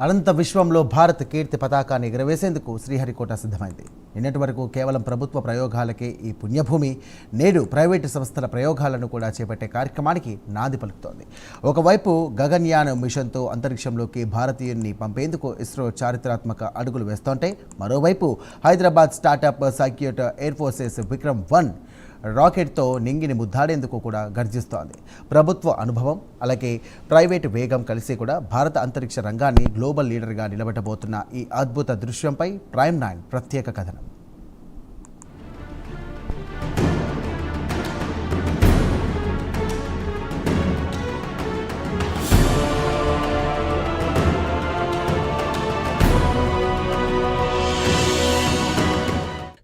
అనంత విశ్వంలో భారత్ కీర్తి పతాకాన్ని ఎగురవేసేందుకు శ్రీహరికోట సిద్ధమైంది. నిన్నటి వరకు కేవలం ప్రభుత్వ ప్రయోగాలకే ఈ పుణ్యభూమి నేడు ప్రైవేటు సంస్థల ప్రయోగాలను కూడా చేపట్టే కార్యక్రమానికి నాంది పలుకుతోంది. ఒకవైపు గగన్యాన్ మిషన్తో అంతరిక్షంలోకి భారతీయుల్ని పంపేందుకు ఇస్రో చారిత్రాత్మక అడుగులు వేస్తోంటే, మరోవైపు Hyderabad startup circuit air forces Vikram one రాకెట్తో నింగిని ముద్దాడేందుకు కూడా గర్జిస్తోంది. ప్రభుత్వ అనుభవం అలాగే ప్రైవేటు వేగం కలిసి కూడా భారత అంతరిక్ష రంగాన్ని గ్లోబల్ లీడర్గా నిలబెట్టబోతున్న ఈ అద్భుత దృశ్యంపై ప్రైమ్9 ప్రత్యేక కథనం.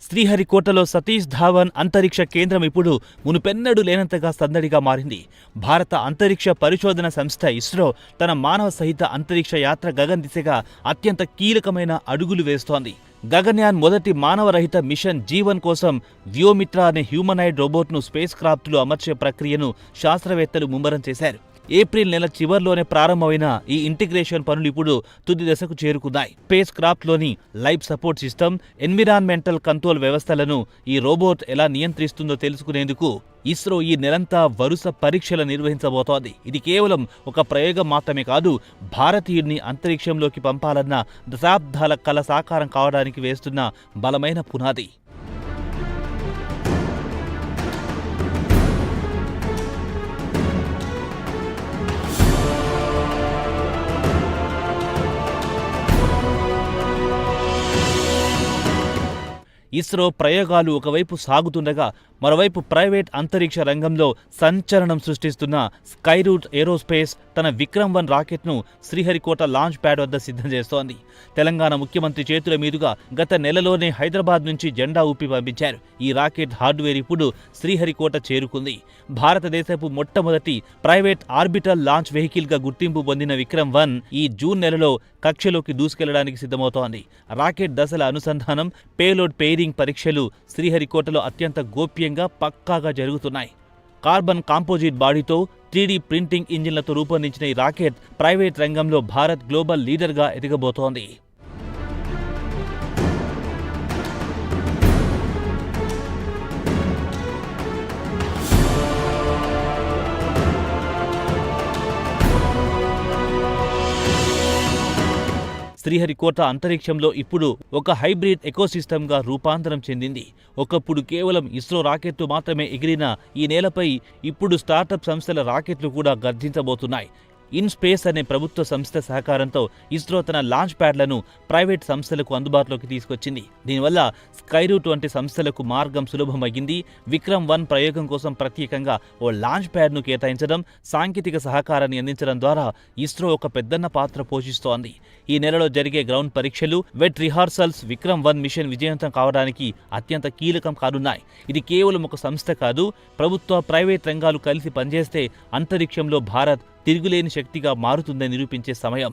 శ్రీహరికోటలో సతీష్ ధావన్ అంతరిక్ష కేంద్రం ఇప్పుడు మునుపెన్నడూ లేనంతగా సందడిగా మారింది. భారత అంతరిక్ష పరిశోధన సంస్థ ఇస్రో తన మానవ సహిత అంతరిక్ష యాత్ర గగన్ దిశగా అత్యంత కీలకమైన అడుగులు వేస్తోంది. గగన్యాన్ మొదటి మానవరహిత మిషన్ G1 కోసం వ్యోమిత్ర అనే హ్యూమనాయిడ్ రోబోట్ను స్పేస్ క్రాఫ్ట్లో అమర్చే ప్రక్రియను శాస్త్రవేత్తలు ముమ్మరం చేశారు. ఏప్రిల్ నెల చివర్లోనే ప్రారంభమైన ఈ ఇంటిగ్రేషన్ పనులు ఇప్పుడు తుది దశకు చేరుకున్నాయి. స్పేస్ క్రాఫ్ట్లోని life support system, environmental control వ్యవస్థలను ఈ రోబోట్ ఎలా నియంత్రిస్తుందో తెలుసుకునేందుకు ఇస్రో ఈ నెలంతా వరుస పరీక్షలు నిర్వహించబోతోంది. ఇది కేవలం ఒక ప్రయోగం మాత్రమే కాదు, భారతీయుడిని అంతరిక్షంలోకి పంపాలన్న దశాబ్దాల కల సాకారం కావడానికి వేస్తున్న బలమైన పునాది. ఇస్రో ప్రయోగాలు ఒకవైపు సాగుతుండగా, మరోవైపు ప్రైవేట్ అంతరిక్ష రంగంలో సంచలనం సృష్టిస్తున్న స్కైరూట్ ఏరోస్పేస్ తన విక్రమ్-1 రాకెట్ను శ్రీహరికోట లాంచ్ ప్యాడ్ వద్ద సిద్ధం చేస్తోంది. తెలంగాణ ముఖ్యమంత్రి చేతుల మీదుగా గత నెలలోనే హైదరాబాద్ నుంచి జెండా ఊపి పంపించారు. ఈ రాకెట్ హార్డ్వేర్ ఇప్పుడు శ్రీహరికోట చేరుకుంది. భారతదేశపు మొట్టమొదటి ప్రైవేట్ ఆర్బిటల్ లాంచ్ వెహికల్గా గుర్తింపు పొందిన విక్రమ్-1 ఈ జూన్ నెలలో కక్షలోకి దూసుకెళ్లడానికి సిద్ధమవుతోంది. రాకెట్ దశల అనుసంధానం, పేలోడ్ పెయిరింగ్ పరీక్షలు శ్రీహరికోటలో అత్యంత గోప్యంగా పక్కాగా జరుగుతున్నాయి. కార్బన్ కాంపోజిట్ బాడీతో 3D ప్రింటింగ్ ఇంజిన్లతో రూపొందించిన ఈ రాకెట్ ప్రైవేట్ రంగంలో భారత్ గ్లోబల్ లీడర్గా ఎదగబోతోంది. శ్రీహరికోట అంతరిక్షంలో ఇప్పుడు ఒక హైబ్రిడ్ ఎకోసిస్టమ్గా రూపాంతరం చెందింది. ఒకప్పుడు కేవలం ఇస్రో రాకెట్లు మాత్రమే ఎగిరిన ఈ నేలపై ఇప్పుడు స్టార్టప్ సంస్థల రాకెట్లు కూడా గర్జించబోతున్నాయి. ఇన్స్పేస్ అనే ప్రభుత్వ సంస్థ సహకారంతో ఇస్రో తన లాంచ్ ప్యాడ్లను ప్రైవేట్ సంస్థలకు అందుబాటులోకి తీసుకొచ్చింది. దీనివల్ల స్కైరూట్ వంటి సంస్థలకు మార్గం సులభమయ్యింది. విక్రమ్-1 ప్రయోగం కోసం ప్రత్యేకంగా ఓ లాంచ్ ప్యాడ్ను కేటాయించడం, సాంకేతిక సహకారాన్ని అందించడం ద్వారా ఇస్రో ఒక పెద్దన్న పాత్ర పోషిస్తోంది. ఈ నెలలో జరిగే గ్రౌండ్ పరీక్షలు, వెట్ రిహార్సల్స్ విక్రమ్-1 మిషన్ విజయవంతం కావడానికి అత్యంత కీలకం కానున్నాయి. ఇది కేవలం ఒక సంస్థ కాదు, ప్రభుత్వ ప్రైవేట్ రంగాలు కలిసి పనిచేస్తే అంతరిక్షంలో భారత్ తిరుగులేని శక్తిగా మారుతుందని నిరూపించే సమయం.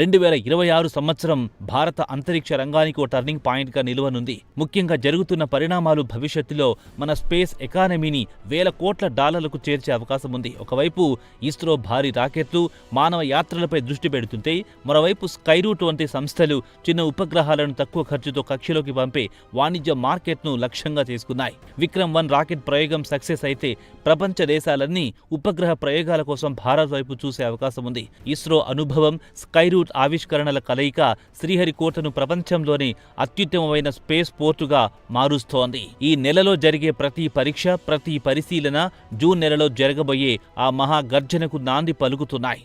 2026 సంవత్సరం భారత అంతరిక్ష రంగానికి ఓ టర్నింగ్ పాయింట్గా నిలువనుంది. ముఖ్యంగా జరుగుతున్న పరిణామాలు భవిష్యత్తులో మన స్పేస్ ఎకానమీని వేల కోట్ల డాలర్లకు చేర్చే అవకాశం ఉంది. ఒకవైపు ఇస్రో భారీ రాకెట్లు, మానవ యాత్రలపై దృష్టి పెడుతుంటే, మరోవైపు స్కైరూట్ వంటి సంస్థలు చిన్న ఉపగ్రహాలను తక్కువ ఖర్చుతో కక్షలోకి పంపే వాణిజ్య మార్కెట్ను లక్ష్యంగా చేసుకున్నాయి. విక్రమ్-1 రాకెట్ ప్రయోగం సక్సెస్ అయితే ప్రపంచ దేశాలన్నీ ఉపగ్రహ ప్రయోగాల కోసం భారత్ వైపు చూసే అవకాశం ఉంది. ఇస్రో అనుభవం, స్కైరూట్ ఆవిష్కరణల కలయిక శ్రీహరికోటను ప్రపంచంలోని అత్యుత్తమమైన స్పేస్ పోర్టుగా మారుస్తోంది. ఈ నెలలో జరిగే ప్రతి పరీక్ష, ప్రతి పరిశీలన జూన్ నెలలో జరగబోయే ఆ మహా గర్జనకు నాంది పలుకుతున్నాయి.